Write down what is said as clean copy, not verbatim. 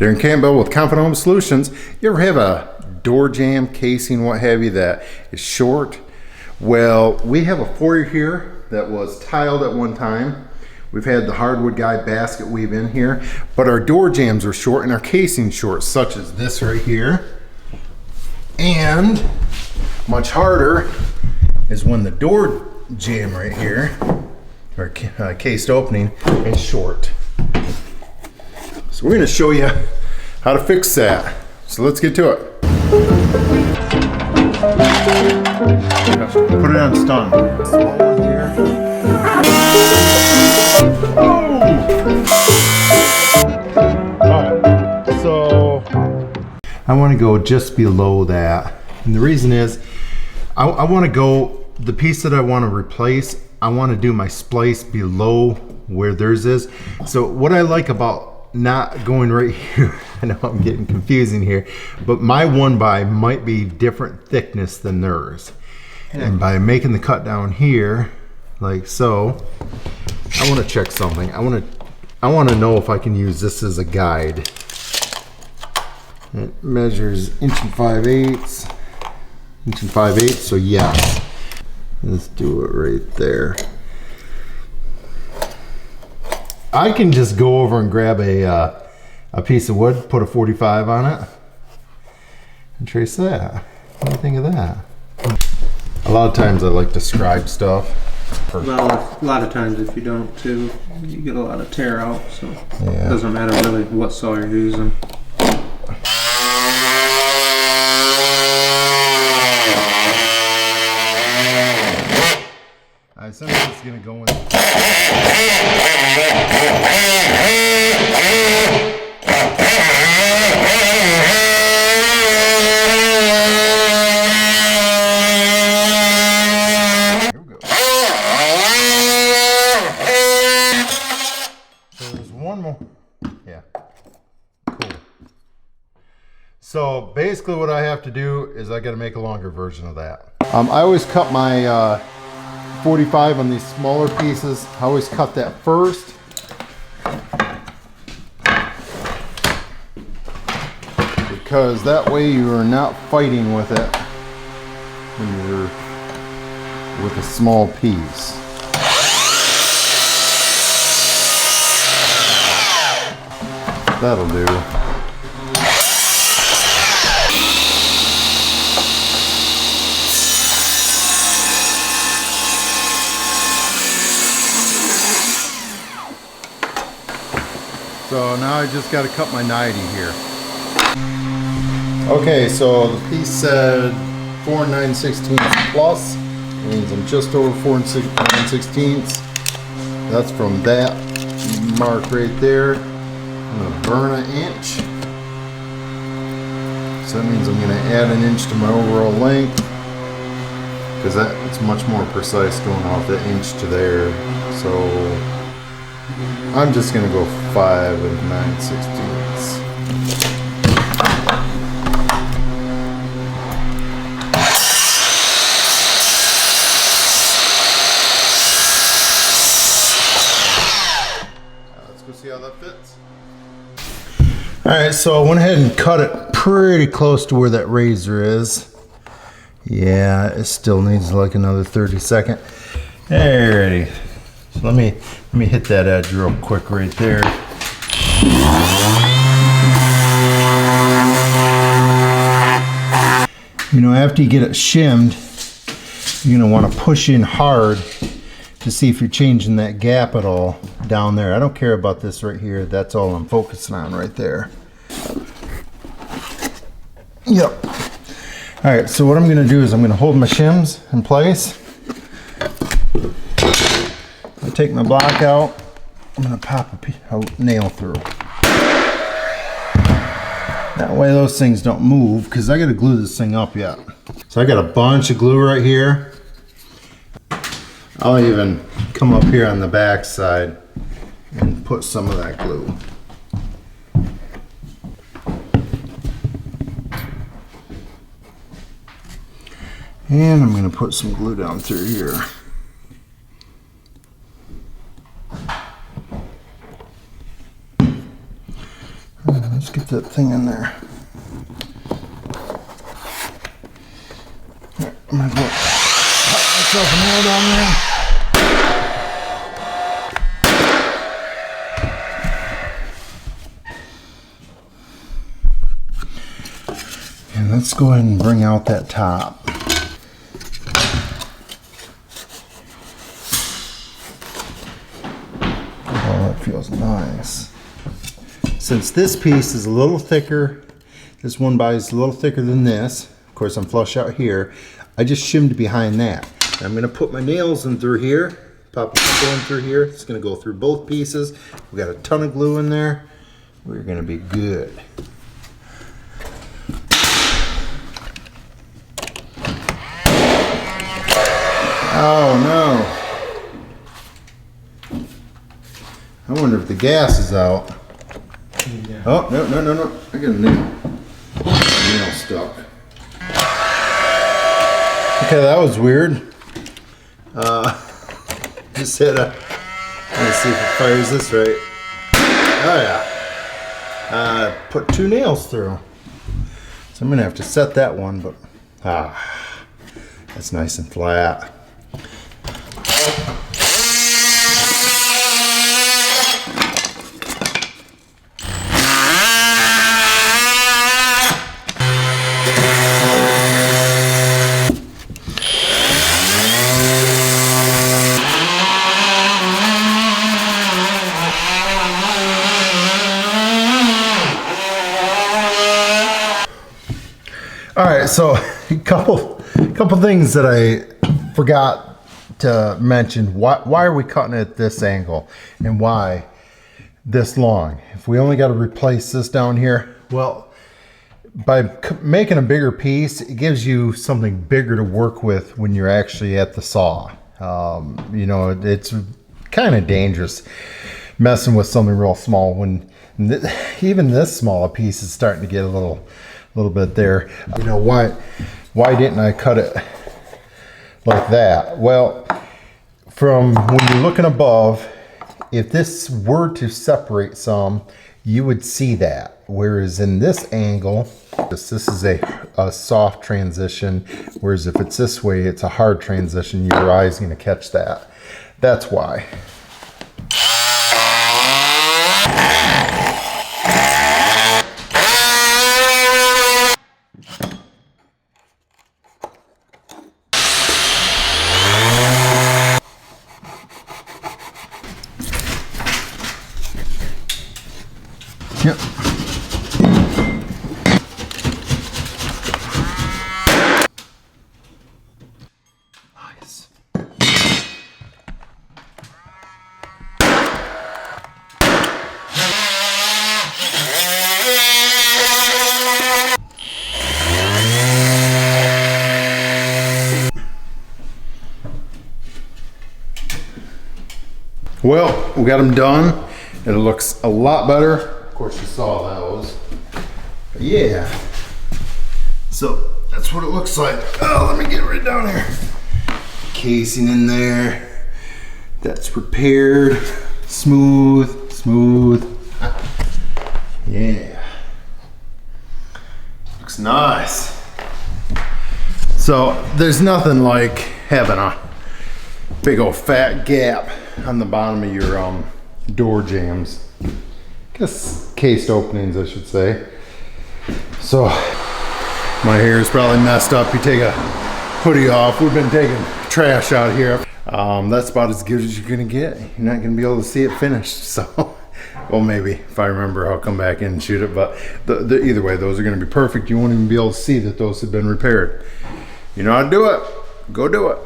Darren Campbell with Confident Home Solutions. You ever have a door jamb, casing, what have you, that is short? Well, we have a foyer here that was tiled at one time. We've had the hardwood guy basket weave in here, but our door jambs are short and our casing's short, such as this right here. And much harder is when the door jamb right here, or cased opening, is short. So we're going to show you how to fix that. So let's get to it. Put it on stun. Small one here. Alright, so I want to go just below that. And the reason is I want to go, the piece that I want to replace, I want to do my splice below where theirs is. So what I like about not going right here, I know I'm getting confusing here, but my 1x might be different thickness than theirs. And by making the cut down here, like so, I want to check something. I want to know if I can use this as a guide. It measures 1 5/8", so yes. Let's do it right there. I can just go over and grab a piece of wood, put a 45 on it, and trace that. What do you think of that? A lot of times I like to scribe stuff. A lot of times if you don't too, you get a lot of tear out, so yeah. It doesn't matter really what saw you're using. Alright, so I'm just going to go in. So basically what I have to do is I got to make a longer version of that. I always cut my 45 on these smaller pieces. I always cut that first. Because that way you are not fighting with it when you're with a small piece. That'll do. So now I just got to cut my 90 here. Okay, so the piece said 4 9/16 plus. Means I'm just over 4 9/16. That's from that mark right there. I'm going to burn 1 inch. So that means I'm going to add 1 inch to my overall length. Because it's much more precise going off the inch to there. So I'm just going to go 5 9/16. Let's go see how that fits. Alright, so I went ahead and cut it pretty close to where that razor is. Yeah, it still needs like another 30-second. Alrighty. So let me hit that edge real quick right there. You know, after you get it shimmed, you're going to want to push in hard to see if you're changing that gap at all down there. I don't care about this right here. That's all I'm focusing on right there. Yep. All right, so what I'm going to do is I'm going to hold my shims in place. I take my block out. I'm going to pop a nail through. That way those things don't move, because I got to glue this thing up yet. So I got a bunch of glue right here. I'll even come up here on the back side and put some of that glue. And I'm going to put some glue down through here. let's get that thing in there. Right, I'm gonna put myself a nail down there. And let's go ahead and bring out that top. Oh, that feels nice. Since this piece is a little thicker, this one by is a little thicker than this. Of course, I'm flush out here. I just shimmed behind that. I'm gonna put my nails in through here, pop a couple in through here. It's gonna go through both pieces. We got a ton of glue in there. We're gonna be good. Oh no. I wonder if the gas is out. Yeah. Oh, no. I got a nail. Nail stuck. Okay, that was weird. Just hit a, let's see if it fires this right. Oh yeah. Put 2 nails through. So I'm gonna have to set that one, but that's nice and flat. All right, so a couple things that I forgot to mention. Why are we cutting it at this angle, and why this long? If we only got to replace this down here, well, by making a bigger piece, it gives you something bigger to work with when you're actually at the saw. You know, it's kind of dangerous messing with something real small when even this small a piece is starting to get a little bit there. You know, why didn't I cut it like that? Well, from when you're looking above, if this were to separate some, you would see that. Whereas in this angle, this is a soft transition, whereas if it's this way, it's a hard transition. Your eye's gonna catch that. That's why. Yep. Nice. Well, we got them done. It looks a lot better. Of course, you saw those. But yeah. So that's what it looks like. Oh, let me get right down here. Casing in there. That's prepared. Smooth. Yeah. Looks nice. So there's nothing like having a big old fat gap on the bottom of your door jambs. Guess cased openings, I should say. So my hair is probably messed up. You take a hoodie off. We've been taking trash out here. That's about as good as you're gonna get. You're not gonna be able to see it finished. So, well, maybe if I remember, I'll come back in and shoot it. But either way, those are gonna be perfect. You won't even be able to see that those have been repaired. You know how to do it. Go do it.